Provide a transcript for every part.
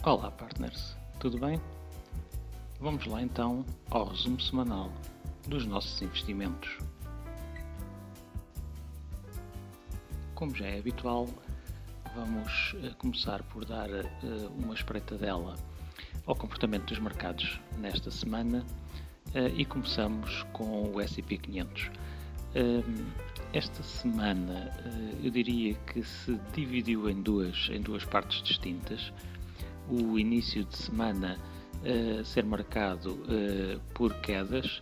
Olá, partners, tudo bem? Vamos lá então ao resumo semanal dos nossos investimentos. Como já é habitual, vamos começar por dar uma espreitadela ao comportamento dos mercados nesta semana e começamos com o S&P 500. Esta semana eu diria que se dividiu em duas partes distintas. O início de semana ser marcado por quedas,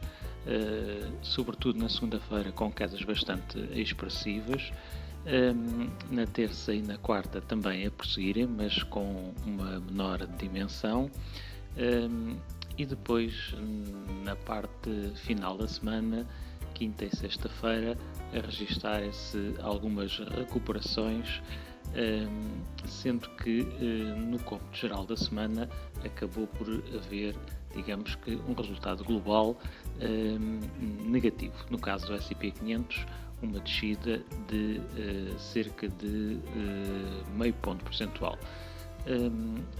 sobretudo na segunda-feira com quedas bastante expressivas, na terça e na quarta também a prosseguirem, mas com uma menor dimensão, e depois na parte final da semana, quinta e sexta-feira, a registarem-se algumas recuperações, sendo que no cômputo geral da semana acabou por haver, digamos que, um resultado global negativo. No caso do S&P 500, uma descida de cerca de meio ponto percentual.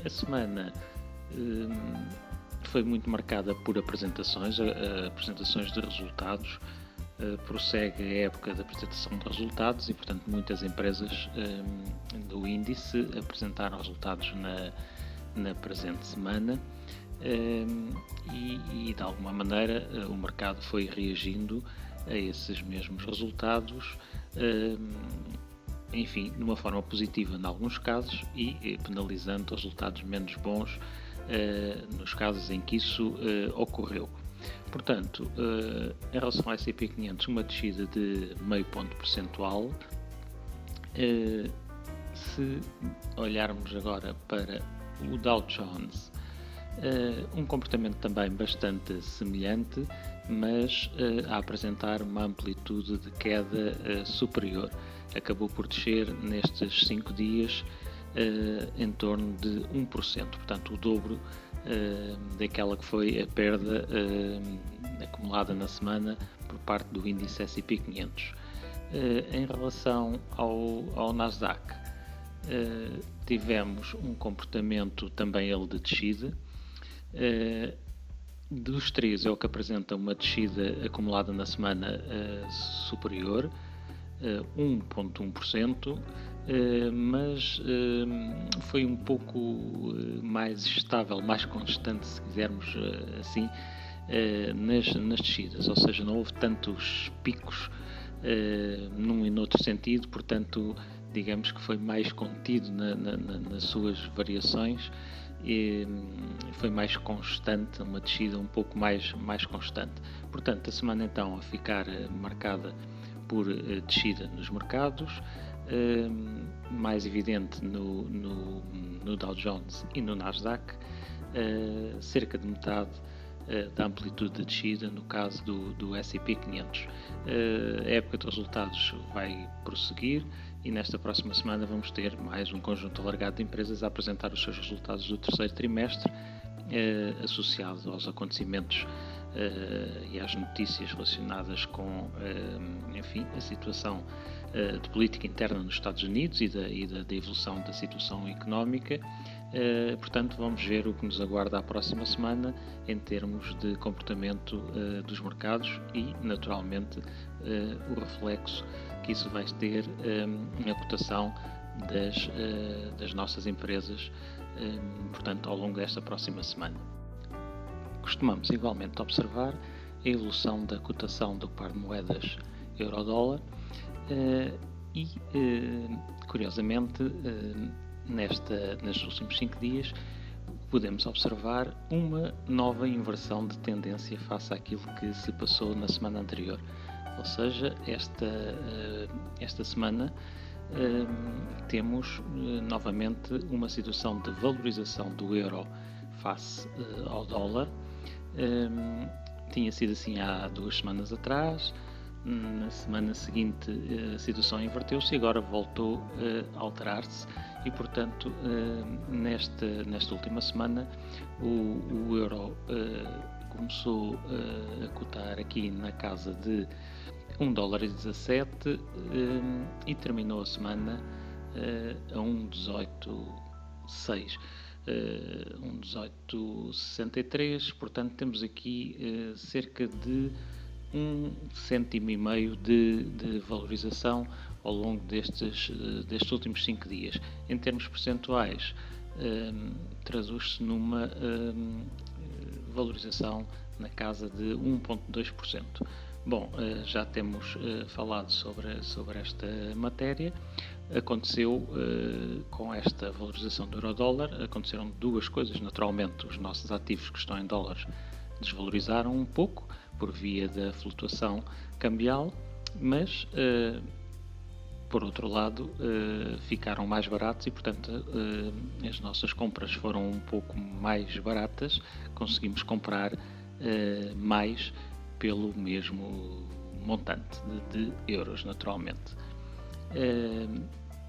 A semana foi muito marcada por apresentações de resultados. Prossegue a época de apresentação de resultados e, portanto, muitas empresas do índice apresentaram resultados na presente semana e, de alguma maneira, o mercado foi reagindo a esses mesmos resultados, enfim, de uma forma positiva em alguns casos e penalizando resultados menos bons nos casos em que isso ocorreu. Portanto, em relação ao S&P 500, uma descida de meio ponto percentual. Se olharmos agora para o Dow Jones, um comportamento também bastante semelhante, mas a apresentar uma amplitude de queda superior. Acabou por descer nestes 5 dias em torno de 1%, portanto o dobro daquela que foi a perda acumulada na semana por parte do índice S&P 500. Em relação ao Nasdaq, tivemos um comportamento também ele de descida. Dos três é o que apresenta uma descida acumulada na semana superior, 1,1%, mas foi um pouco mais estável, mais constante, se quisermos assim, nas descidas, ou seja, não houve tantos picos num e noutro sentido, portanto, digamos que foi mais contido nas suas variações e foi mais constante, uma descida um pouco mais constante. Portanto, a semana então a ficar marcada por descida nos mercados, mais evidente no Dow Jones e no Nasdaq, cerca de metade da amplitude de descida no caso do S&P 500. A época de resultados vai prosseguir e nesta próxima semana vamos ter mais um conjunto alargado de empresas a apresentar os seus resultados do terceiro trimestre, associados aos acontecimentos e às notícias relacionadas com, enfim, a situação de política interna nos Estados Unidos e da evolução da situação económica. Portanto, vamos ver o que nos aguarda a próxima semana em termos de comportamento dos mercados e, naturalmente, o reflexo que isso vai ter na cotação das nossas empresas, portanto, ao longo desta próxima semana. Costumamos igualmente observar a evolução da cotação do par de moedas euro-dólar e, curiosamente, nestes últimos 5 dias, podemos observar uma nova inversão de tendência face àquilo que se passou na semana anterior. Ou seja, esta semana temos novamente uma situação de valorização do euro face ao dólar. Tinha sido assim há 2 semanas atrás. Na semana seguinte a situação inverteu-se e agora voltou a alterar-se e, portanto, nesta última semana o euro começou a cotar aqui na casa de $1,17 e terminou a semana a 1,18,6. 1,1863, portanto temos aqui cerca de 1,5 cêntimo de valorização ao longo destes últimos 5 dias. Em termos percentuais, traduz-se numa valorização na casa de 1,2%. Bom, já temos falado sobre esta matéria. Aconteceu, com esta valorização do euro-dólar, aconteceram duas coisas. Naturalmente, os nossos ativos que estão em dólares desvalorizaram um pouco por via da flutuação cambial, mas por outro lado ficaram mais baratos e, portanto, as nossas compras foram um pouco mais baratas, conseguimos comprar mais pelo mesmo montante de euros, naturalmente.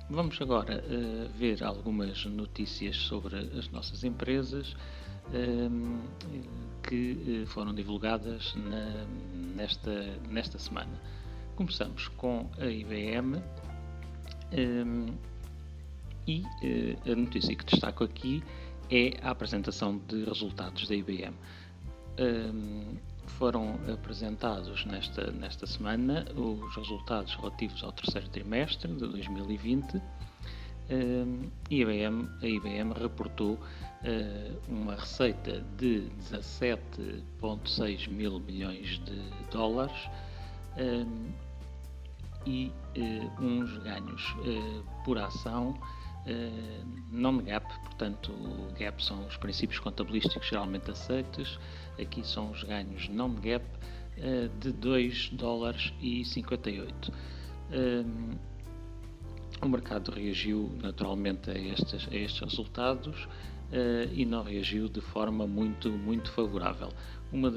Vamos agora ver algumas notícias sobre as nossas empresas que foram divulgadas nesta semana. Começamos com a IBM e a notícia que destaco aqui é a apresentação de resultados da IBM. Foram apresentados nesta semana os resultados relativos ao terceiro trimestre de 2020 e a IBM reportou uma receita de 17,6 mil milhões de dólares e uns ganhos por ação non-GAAP, portanto, o GAAP são os princípios contabilísticos geralmente aceitos, aqui são os ganhos non-GAAP de 2,58 $. O mercado reagiu naturalmente a estes resultados e não reagiu de forma muito favorável. Os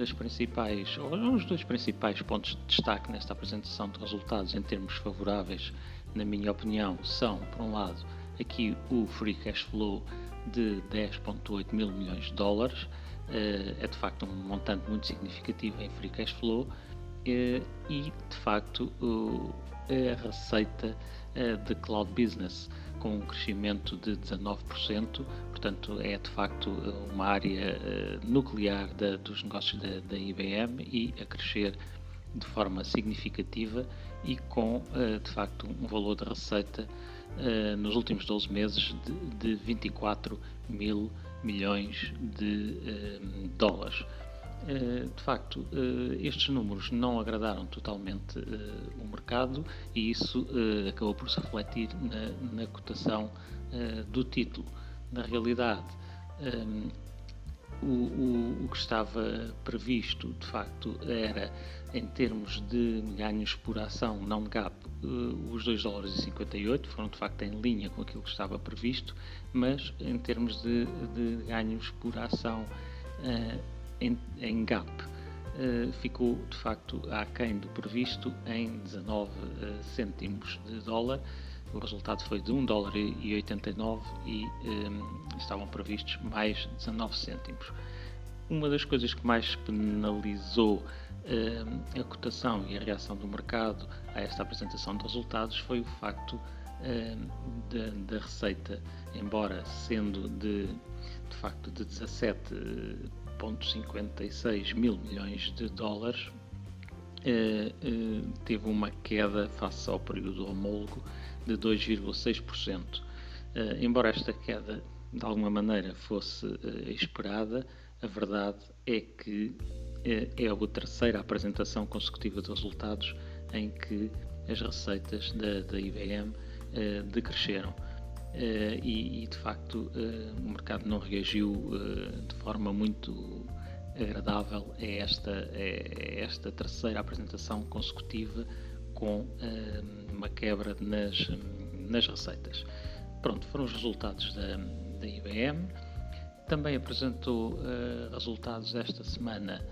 dois principais pontos de destaque nesta apresentação de resultados em termos favoráveis, na minha opinião, são, por um lado, aqui o Free Cash Flow de 10,8 mil milhões de dólares, é de facto um montante muito significativo em Free Cash Flow e de facto a receita de Cloud Business com um crescimento de 19%, portanto é de facto uma área nuclear dos negócios da IBM e a crescer de forma significativa e com de facto um valor de receita nos últimos 12 meses de 24 mil milhões de dólares. De facto, estes números não agradaram totalmente o mercado e isso acabou por se refletir na cotação do título. Na realidade, o que estava previsto, de facto, era, em termos de ganhos por ação non-GAAP, os 2,58 $, foram de facto em linha com aquilo que estava previsto, mas em termos de ganhos por ação em GAAP, ficou de facto aquém do previsto em 19 cêntimos de dólar. O resultado foi de 1,89 $ e estavam previstos mais 19 cêntimos. Uma das coisas que mais penalizou a cotação e a reação do mercado a esta apresentação de resultados foi o facto da receita, embora sendo de facto de 17,56 mil milhões de dólares, teve uma queda face ao período homólogo de 2,6%. Embora esta queda de alguma maneira fosse esperada, a verdade é que é a terceira apresentação consecutiva de resultados em que as receitas da IBM decresceram. E de facto o mercado não reagiu de forma muito agradável a esta terceira apresentação consecutiva com uma quebra nas receitas. Pronto, foram os resultados da IBM. Também apresentou resultados esta semana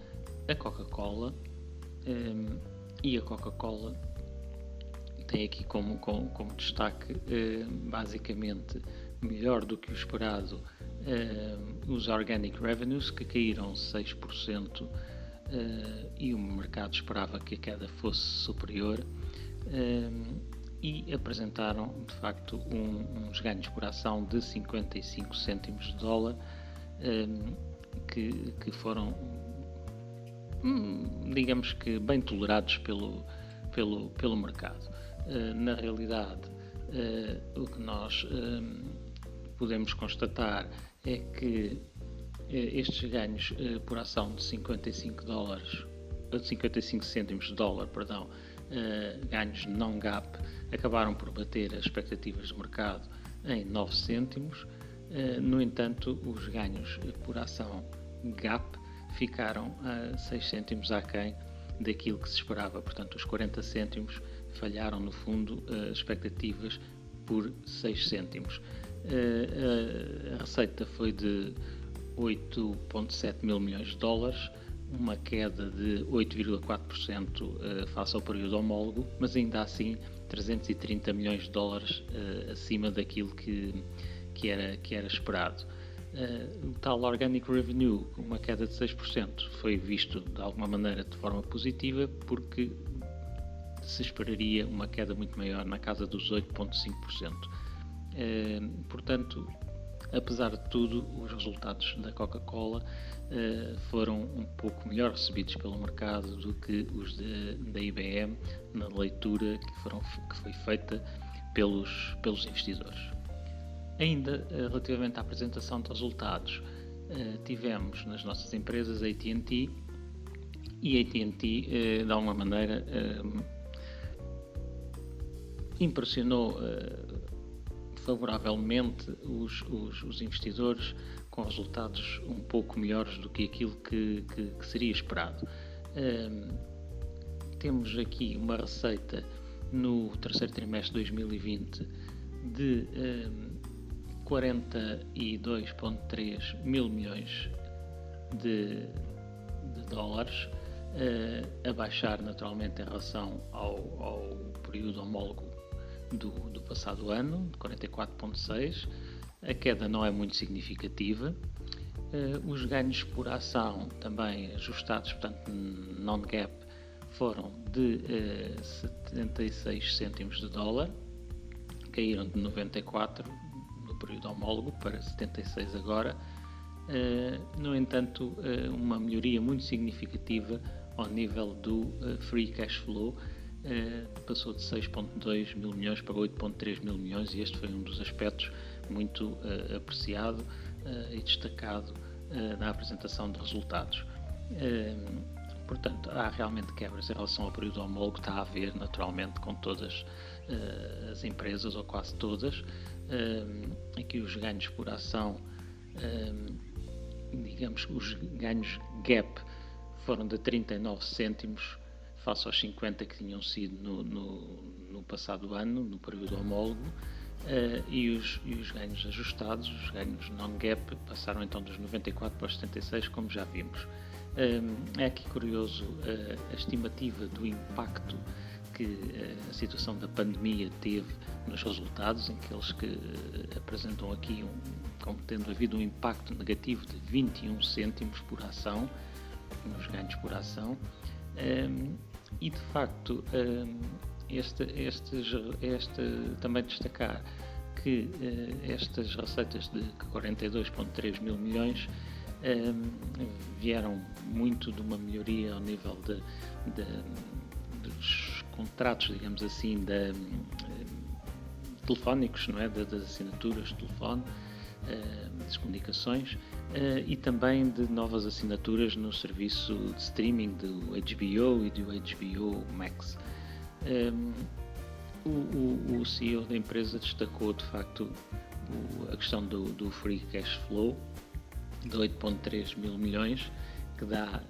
a Coca-Cola e a Coca-Cola tem aqui como destaque basicamente melhor do que o esperado os Organic Revenues, que caíram 6% e o mercado esperava que a queda fosse superior, e apresentaram de facto uns ganhos por ação de 55 cêntimos de dólar, que foram, digamos que, bem tolerados pelo mercado. Na realidade, o que nós podemos constatar é que estes ganhos por ação de 55 cêntimos de dólar, ganhos non-GAAP, acabaram por bater as expectativas de mercado em 9 cêntimos. No entanto, os ganhos por ação GAAP ficaram a 6 cêntimos aquém daquilo que se esperava. Portanto, os 40 cêntimos falharam, no fundo, as expectativas por 6 cêntimos. A receita foi de 8,7 mil milhões de dólares, uma queda de 8,4% face ao período homólogo, mas ainda assim 330 milhões de dólares acima daquilo que era esperado. O tal Organic Revenue, uma queda de 6%, foi visto de alguma maneira de forma positiva, porque se esperaria uma queda muito maior, na casa dos 8,5%. Portanto, apesar de tudo, os resultados da Coca-Cola foram um pouco melhor recebidos pelo mercado do que os da IBM, na leitura que foi feita pelos investidores. Ainda relativamente à apresentação de resultados, tivemos nas nossas empresas a AT&T, e a AT&T de alguma maneira impressionou favoravelmente os investidores, com resultados um pouco melhores do que aquilo que seria esperado. Temos aqui uma receita no terceiro trimestre de 2020 de 42,3 mil milhões de dólares, a baixar naturalmente em relação ao período homólogo do passado ano, de 44,6. A queda não é muito significativa. Os ganhos por ação, também ajustados, portanto non-GAAP, foram de 76 cêntimos de dólar, caíram de 94 no período homólogo para 76 agora. No entanto, uma melhoria muito significativa ao nível do Free Cash Flow, passou de 6,2 mil milhões para 8,3 mil milhões, e este foi um dos aspectos muito apreciado e destacado na apresentação de resultados. Portanto, há realmente quebras em relação ao período homólogo, está a haver naturalmente com todas as empresas, ou quase todas. Aqui os ganhos por ação, digamos, os ganhos GAAP foram de 39 cêntimos face aos 50 que tinham sido no passado ano, no período homólogo, e os ganhos ajustados, os ganhos non-GAAP, passaram então dos 94 para os 76, como já vimos. É aqui curioso a estimativa do impacto que a situação da pandemia teve nos resultados, em que eles apresentam aqui como tendo havido um impacto negativo de 21 cêntimos por ação, nos ganhos por ação. E de facto, também destacar que estas receitas de 42,3 mil milhões vieram muito de uma melhoria ao nível dos contratos, digamos assim, telefónicos, não é? Das assinaturas de telefone, das comunicações, e também de novas assinaturas no serviço de streaming do HBO e do HBO Max. O CEO da empresa destacou de facto a questão do Free Cash Flow de 8,3 mil milhões, que dá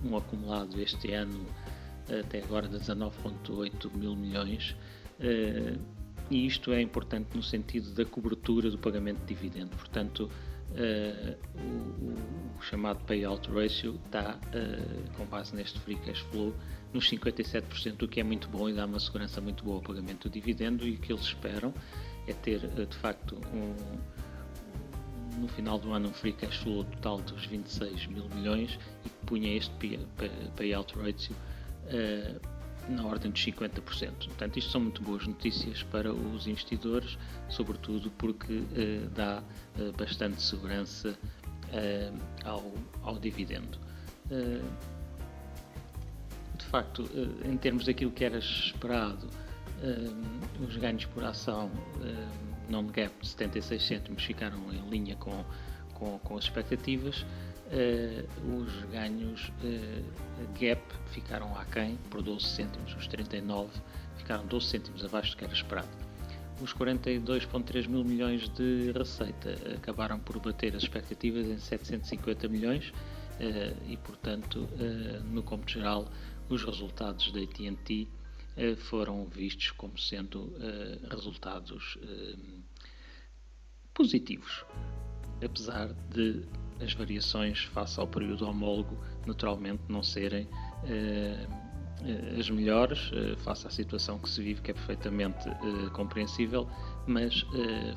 um acumulado este ano até agora de 19,8 mil milhões, e isto é importante no sentido da cobertura do pagamento de dividendo. Portanto, o chamado payout ratio está, com base neste free cash flow, nos 57%, o que é muito bom e dá uma segurança muito boa ao pagamento do dividendo, e o que eles esperam é ter, de facto, no final do ano, um free cash flow total dos 26 mil milhões, e que punha este payout ratio na ordem dos 50%. Portanto, isto são muito boas notícias para os investidores, sobretudo porque dá bastante segurança ao dividendo. De facto, em termos daquilo que era esperado, os ganhos por ação non-GAAP de 76 cêntimos ficaram em linha com as expectativas. Os ganhos GAAP ficaram aquém por 12 cêntimos, os 39 ficaram 12 cêntimos abaixo do que era esperado. Os 42,3 mil milhões de receita acabaram por bater as expectativas em 750 milhões e, portanto, no cômputo geral, os resultados da AT&T foram vistos como sendo resultados positivos, apesar de as variações face ao período homólogo naturalmente não serem as melhores face à situação que se vive, que é perfeitamente compreensível, mas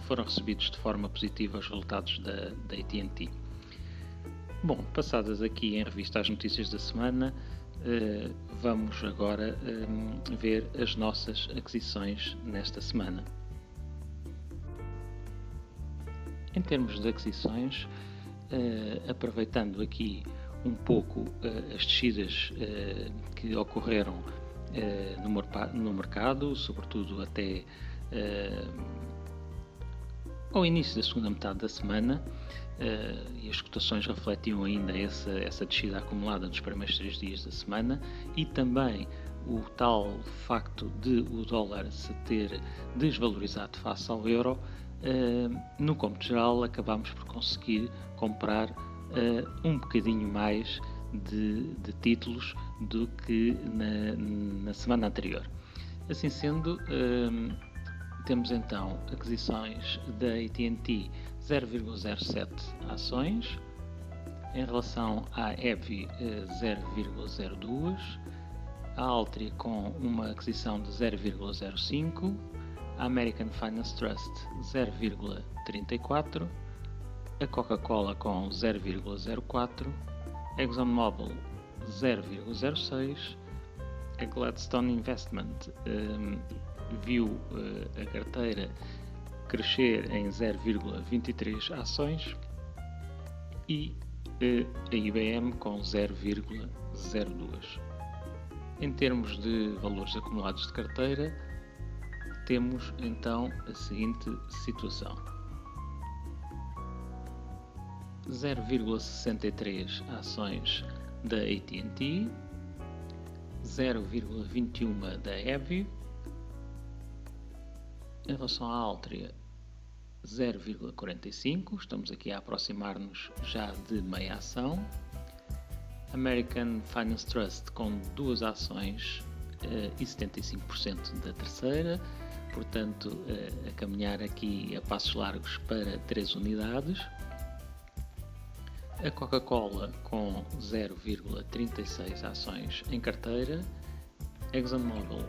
foram recebidos de forma positiva os resultados da AT&T. Bom, passadas aqui em revista as notícias da semana, vamos agora ver as nossas aquisições nesta semana. Em termos de aquisições, aproveitando aqui um pouco as descidas que ocorreram no mercado, sobretudo até ao início da segunda metade da semana, e as cotações refletiam ainda essa descida acumulada nos primeiros 3 dias da semana, e também o tal facto de o dólar se ter desvalorizado face ao euro. No cômputo geral, acabámos por conseguir comprar um bocadinho mais de títulos do que na semana anterior. Assim sendo, temos então aquisições da AT&T 0,07 ações, em relação à EVI 0,02, a Altria com uma aquisição de 0,05, a American Finance Trust 0,34, a Coca-Cola com 0,04, a ExxonMobil 0,06, a Gladstone Investment viu a carteira crescer em 0,23 ações e a IBM com 0,02. Em termos de valores acumulados de carteira, temos então a seguinte situação: 0,63 ações da AT&T, 0,21 da EVI, em relação à Altria 0,45, estamos aqui a aproximar-nos já de meia ação, American Finance Trust com 2 ações e 75% da terceira, portanto a caminhar aqui a passos largos para 3 unidades, a Coca-Cola com 0,36 ações em carteira, ExxonMobil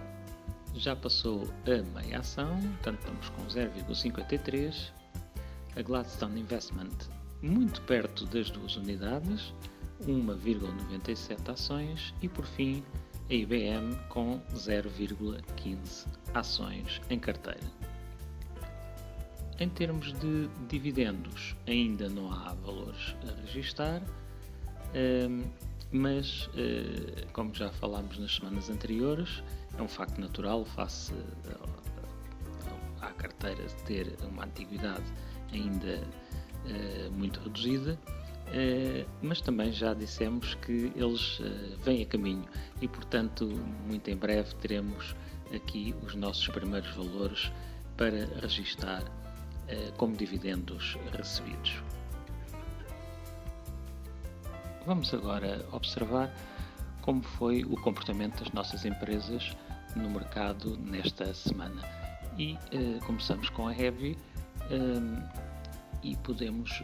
já passou a meia ação, portanto estamos com 0,53, a Gladstone Investment muito perto das 2 unidades, 1,97 ações e por fim a IBM com 0,15 ações em carteira. Em termos de dividendos, ainda não há valores a registar, mas, como já falámos nas semanas anteriores, é um facto natural face à carteira de ter uma antiguidade ainda muito reduzida, mas também já dissemos que eles vêm a caminho e, portanto, muito em breve teremos aqui os nossos primeiros valores para registar como dividendos recebidos. Vamos agora observar como foi o comportamento das nossas empresas no mercado nesta semana. E começamos com a EVI e podemos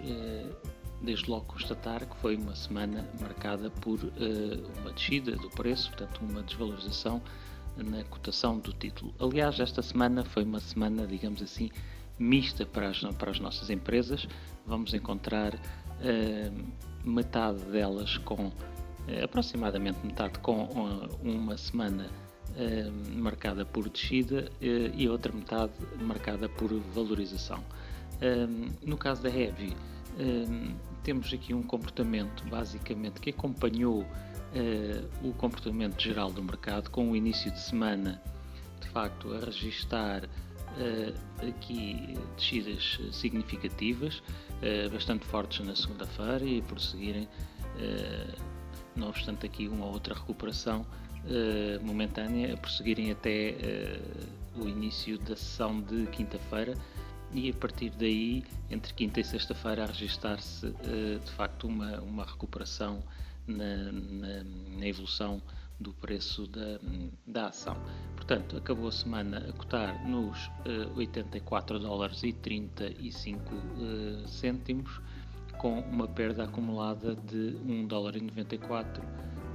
desde logo constatar que foi uma semana marcada por uma descida do preço, portanto uma desvalorização na cotação do título. Aliás, esta semana foi uma semana, digamos assim, mista para as nossas empresas. Vamos encontrar aproximadamente metade com uma semana marcada por descida e a outra metade marcada por valorização. No caso da Heavy, temos aqui um comportamento basicamente que acompanhou o comportamento geral do mercado, com o início de semana de facto a registar aqui descidas significativas, bastante fortes na segunda-feira e prosseguirem, não obstante aqui uma ou outra recuperação momentânea, a prosseguirem até o início da sessão de quinta-feira, e a partir daí, entre quinta e sexta-feira, a registar-se de facto uma recuperação na evolução do preço da ação. Portanto, acabou a semana a cotar nos 84 dólares e 35 cêntimos, com uma perda acumulada de 1 dólar e 94,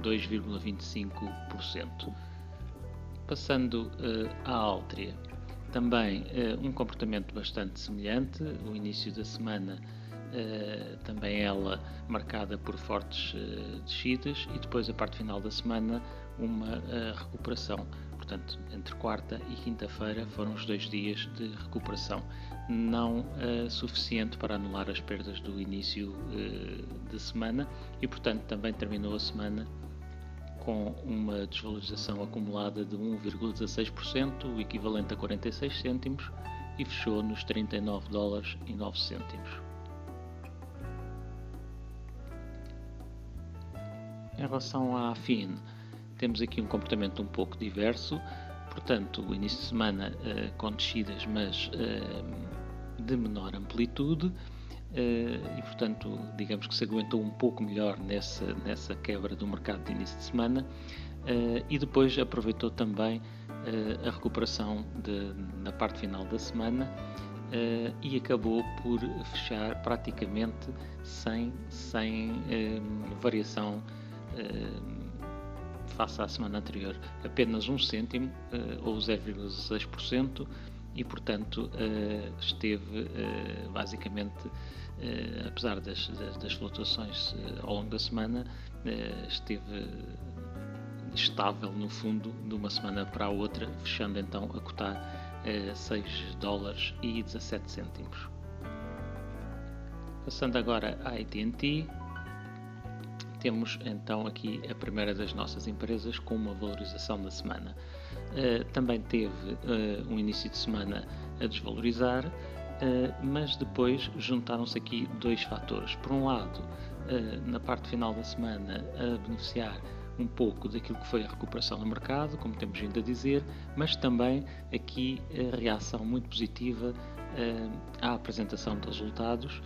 2,25%. Passando à Altria, também um comportamento bastante semelhante. O início da semana também ela marcada por fortes descidas, e depois a parte final da semana uma recuperação. Portanto, entre quarta e quinta-feira foram os 2 dias de recuperação, não suficiente para anular as perdas do início de semana, e portanto também terminou a semana com uma desvalorização acumulada de 1,16%, o equivalente a 46 cêntimos, e fechou nos 39 dólares e 9 cêntimos. Em relação à FIN, temos aqui um comportamento um pouco diverso. Portanto, o início de semana com descidas, mas de menor amplitude, e portanto, digamos que se aguentou um pouco melhor nessa quebra do mercado de início de semana, e depois aproveitou também a recuperação na parte final da semana, e acabou por fechar praticamente sem variação face à semana anterior, apenas 1 cêntimo ou 0,16%, e portanto esteve basicamente, apesar das flutuações ao longo da semana, esteve estável no fundo de uma semana para a outra, fechando então a cotar 6 dólares e 17 cêntimos. Passando agora à AT&T, temos então aqui a primeira das nossas empresas com uma valorização da semana. Também teve um início de semana a desvalorizar, mas depois juntaram-se aqui 2 fatores. Por um lado, na parte final da semana, a beneficiar um pouco daquilo que foi a recuperação no mercado, como temos vindo a dizer, mas também aqui a reação muito positiva à apresentação de resultados,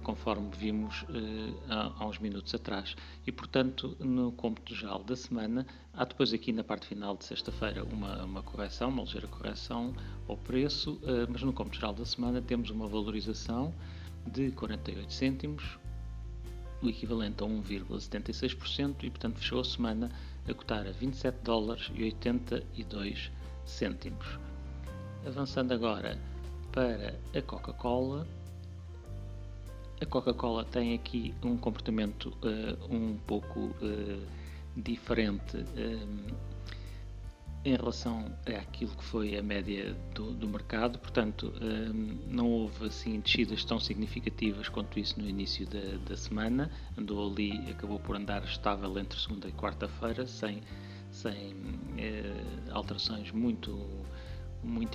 conforme vimos há uns minutos atrás. E portanto, no cômputo geral da semana, há depois aqui na parte final de sexta-feira uma correção, uma ligeira correção ao preço, mas no cômputo geral da semana temos uma valorização de 48 cêntimos, o equivalente a 1,76%, e portanto fechou a semana a cotar a 27 dólares e 82 cêntimos. Avançando agora para a Coca-Cola. A Coca-Cola tem aqui um comportamento um pouco diferente em relação àquilo que foi a média do mercado. Portanto, não houve assim descidas tão significativas quanto isso no início da semana. Andou ali, acabou por andar estável entre segunda e quarta-feira, sem alterações muito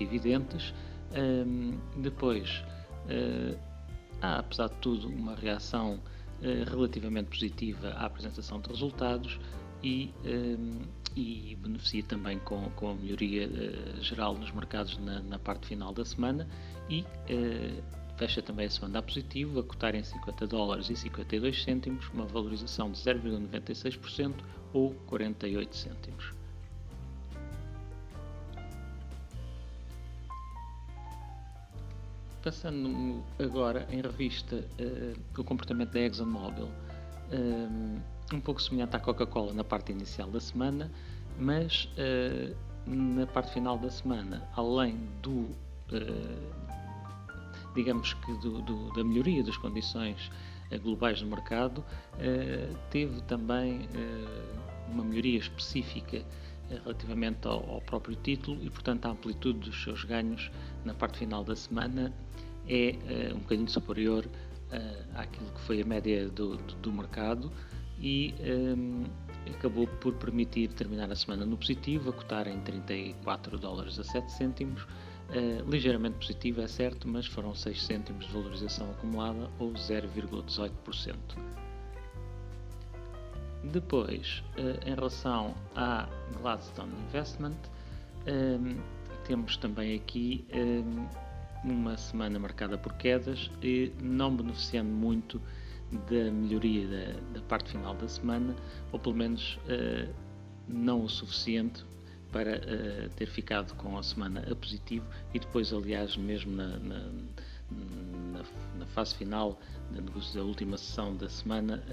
evidentes. Depois, há, apesar de tudo, uma reação relativamente positiva à apresentação de resultados, e beneficia também com a melhoria geral nos mercados na parte final da semana, e fecha também a semana a positivo, a cotar em 50 dólares e 52 cêntimos, uma valorização de 0,96% ou 48 cêntimos. Passando agora em revista o comportamento da ExxonMobil, um pouco semelhante à Coca-Cola na parte inicial da semana, mas na parte final da semana, além digamos que da melhoria das condições globais do mercado, teve também uma melhoria específica relativamente ao próprio título e, portanto, a amplitude dos seus ganhos na parte final da semana é um bocadinho superior àquilo que foi a média do mercado e acabou por permitir terminar a semana no positivo, a cotar em 34 dólares a 7 cêntimos, ligeiramente positivo, é certo, mas foram 6 cêntimos de valorização acumulada, ou 0,18%. Depois, em relação à Gladstone Investment, temos também aqui uma semana marcada por quedas e não beneficiando muito da melhoria da parte final da semana, ou pelo menos não o suficiente para ter ficado com a semana a positivo e depois, aliás, mesmo na fase final da última sessão da semana,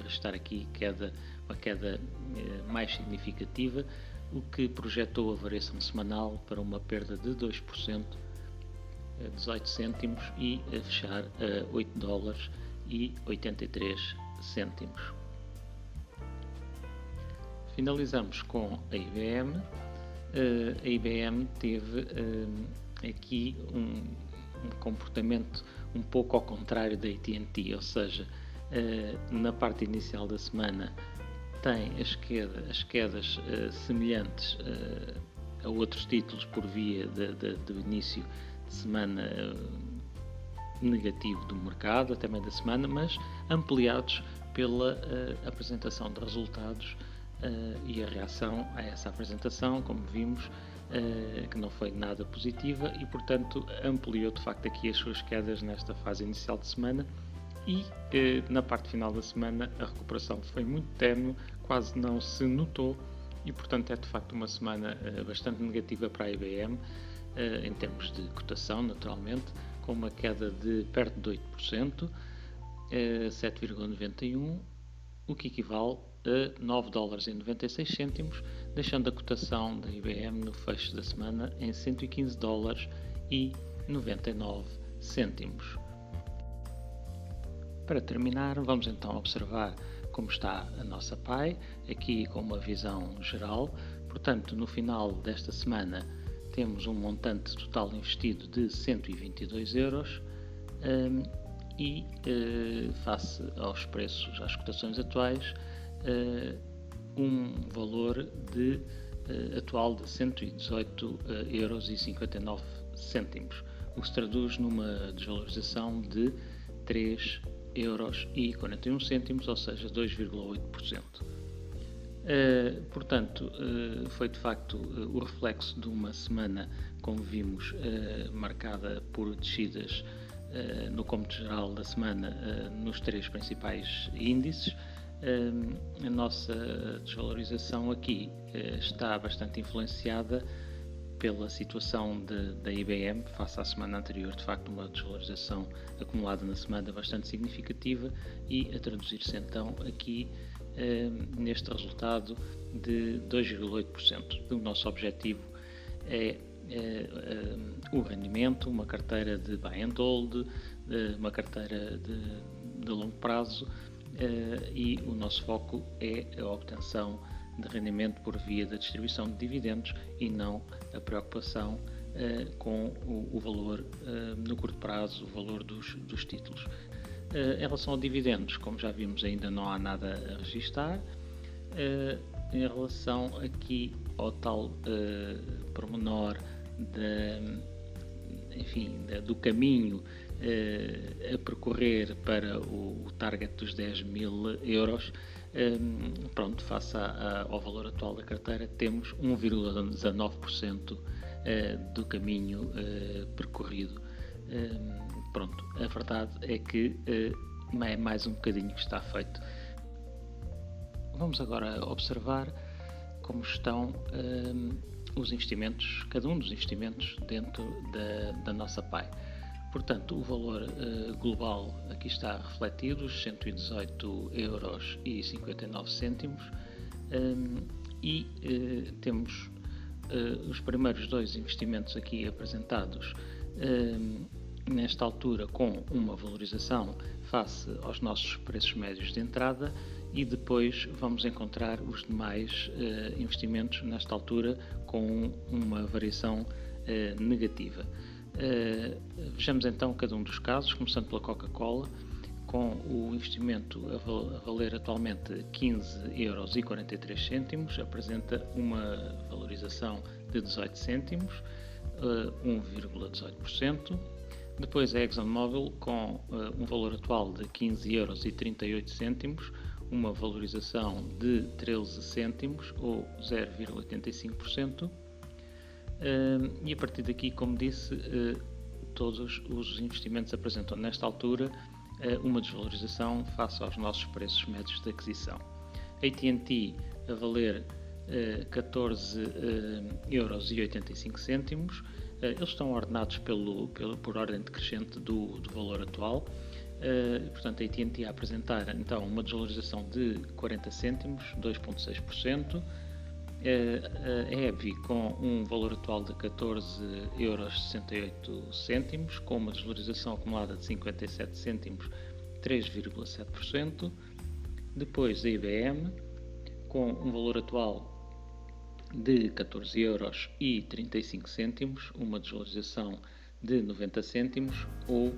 restar aqui uma queda mais significativa, o que projetou a variação semanal para uma perda de 2%, 18 cêntimos, e a fechar a 8 dólares e 83 cêntimos. Finalizamos com a IBM. A IBM teve aqui um comportamento um pouco ao contrário da AT&T, ou seja, na parte inicial da semana tem as quedas semelhantes a outros títulos por via do início de semana negativo do mercado, até meio da semana, mas ampliados pela apresentação de resultados e a reação a essa apresentação, como vimos, que não foi nada positiva e, portanto, ampliou de facto aqui as suas quedas nesta fase inicial de semana e na parte final da semana a recuperação foi muito ténue, quase não se notou e, portanto, é de facto uma semana bastante negativa para a IBM em termos de cotação, naturalmente, com uma queda de perto de 8%, 7,91, o que equivale a 9 dólares e 96 cêntimos, deixando a cotação da IBM no fecho da semana em 115 dólares e 99 cêntimos. Para terminar, vamos então observar como está a nossa PAI, aqui com uma visão geral. Portanto, no final desta semana temos um montante total investido de 122 euros e face aos preços, às cotações atuais, um valor atual de 118 euros e 59 cêntimos, o que se traduz numa desvalorização de 3 euros e 41 cêntimos, ou seja, 2,8%. Portanto, foi de facto o reflexo de uma semana, como vimos, marcada por descidas no cômputo geral da semana nos três principais índices. A nossa desvalorização aqui está bastante influenciada pela situação da IBM face à semana anterior, de facto uma desvalorização acumulada na semana bastante significativa e a traduzir-se então aqui neste resultado de 2,8%. O nosso objetivo é o rendimento, uma carteira de buy and hold, uma carteira de longo prazo, e o nosso foco é a obtenção de rendimento por via da distribuição de dividendos e não a preocupação com o valor no curto prazo, o valor dos títulos. Em relação a dividendos, como já vimos, ainda não há nada a registar. Em relação aqui ao tal pormenor do caminho a percorrer para o target dos 10 mil euros, face ao valor atual da carteira, temos 1,19% do caminho percorrido. A verdade é que é mais um bocadinho que está feito. Vamos agora observar como estão os investimentos, cada um dos investimentos dentro da nossa PAI. Portanto, o valor global aqui está refletido, os 118 euros e 59 cêntimos, e temos os primeiros dois investimentos aqui apresentados nesta altura com uma valorização face aos nossos preços médios de entrada, e depois vamos encontrar os demais investimentos nesta altura com uma variação negativa. Vejamos então cada um dos casos, começando pela Coca-Cola, com o investimento a valer atualmente 15,43€, apresenta uma valorização de 18 cêntimos, 1,18%. Depois a ExxonMobil, com um valor atual de 15,38€, uma valorização de 13 cêntimos, ou 0,85%. E a partir daqui, como disse, todos os investimentos apresentam nesta altura uma desvalorização face aos nossos preços médios de aquisição. AT&T a valer 14,85€. Eles estão ordenados por ordem decrescente do valor atual. Portanto, a AT&T a apresentar então uma desvalorização de 40 cêntimos, 2,6%. A EBI com um valor atual de 14,68€, com uma desvalorização acumulada de 57 cêntimos, 3,7%. Depois a IBM com um valor atual de 14,35€, uma desvalorização de 90 cêntimos, ou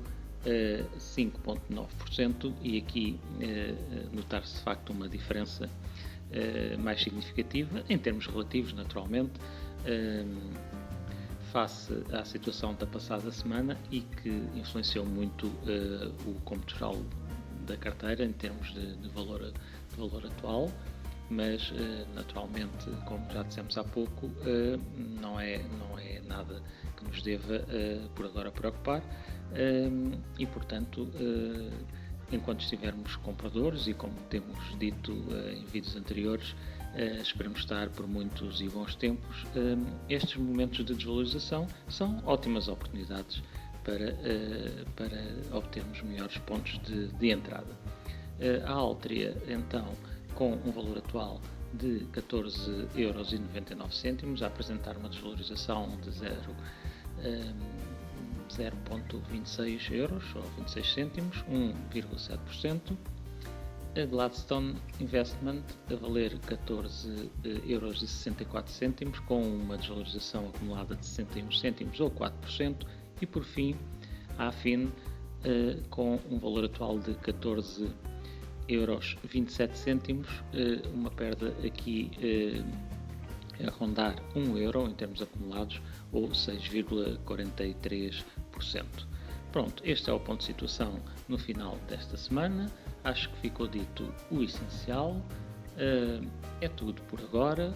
5,9%, e aqui notar-se de facto uma diferença mais significativa, em termos relativos, naturalmente, face à situação da passada semana, e que influenciou muito o comportamental da carteira em termos de valor atual, mas naturalmente, como já dissemos há pouco, não é nada que nos deva por agora preocupar, e portanto, enquanto estivermos compradores, e como temos dito em vídeos anteriores, esperamos estar por muitos e bons tempos, estes momentos de desvalorização são ótimas oportunidades para obtermos melhores pontos de entrada. A Altria, então, com um valor atual de 14,99€, a apresentar uma desvalorização de 0,26€, ou 26 cêntimos, 1,7%. A Gladstone Investment a valer 14,64€, com uma desvalorização acumulada de 61 cêntimos, ou 4%. E por fim, a Affin com um valor atual de 14,27€, uma perda aqui a rondar €1 em termos acumulados, ou 6,43%. Pronto, este é o ponto de situação no final desta semana. Acho que ficou dito o essencial. É tudo por agora.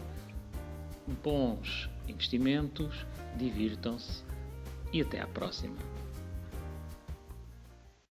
Bons investimentos, divirtam-se e até à próxima.